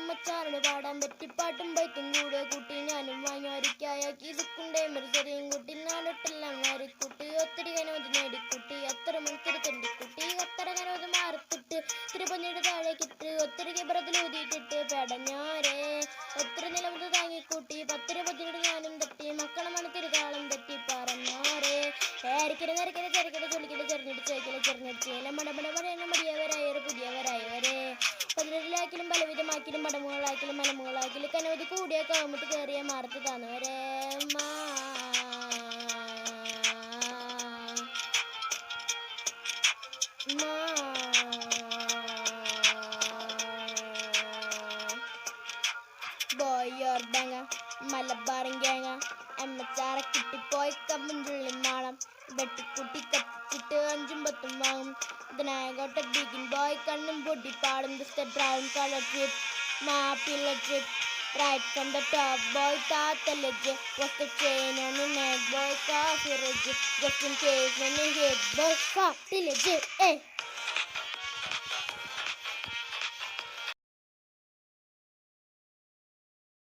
മച്ചാനോട് പാടാൻ വെട്ടിപ്പാട്ടും പൈത്തും കൂടെ കൂട്ടി ഞാനും വാങ്ങിയൊരിക്കായാക്കി ഇതുക്കുണ്ടേ മെറുതെറിയും കൂട്ടി നാടോട്ടെല്ലാം മാറിക്കൂട്ടി ഒത്തിരി കനവത് നേടിക്കൂട്ടി അത്ര മണിത്തിരി തണ്ടിക്കൂട്ടി അത്ര കനവത് മാറത്തിട്ട് ഇത്തിരി പൊന്നിട്ട് താഴേക്കിട്ട് ഒത്തിരി കിബറത്തിലൂതിയിട്ടിട്ട് പെടഞ്ഞോരേ ഒത്തിരി നിലമത് താങ്ങിക്കൂട്ടി പത്തിരി പൊന്നിട്ട് ഞാനും തട്ടി മക്കളെ മണത്തിരി താളം തട്ടി പറഞ്ഞോരേ ഏരിക്കര നിരക്കര ചെറുക്കര ചൊലിക്കല ചെറിഞ്ഞിട്ട് ചോയ്ക്കല ചെറിഞ്ഞിട്ട് മടമടമടയെന്ന മടിയവരായവർ പുതിയവരായവരെ പതിനെട്ടിലാക്കിലും പലവിധമാക്കിലും പടമുകളാക്കിലും മലമുകളാക്കിലും കനവധി കൂടിയ കാമത്ത് കയറിയ മാറത്ത് താന്നവരെ ബോയോർ ബേങ്ങ മലബാറും കേങ്ങ അമ്മച്ചാറ കിട്ടിപ്പോയി കമ്പുഞ്ചുള്ളി മാളം വെട്ടിക്കുട്ടി കത്തിച്ചിട്ട് 5ഉം 10ഉം വാങ്ങും ഇതിനായകോട്ട ബിഗിൻ ബോയ് കണ്ണും പൊട്ടിപ്പാടും ബ്രൗൺ കളർ ട്രിപ്പ് മാപ്പിള്ള trip right from the top boy tata legge what's the chain on your neck boy coffee rich just in case when you hit boy coffee legge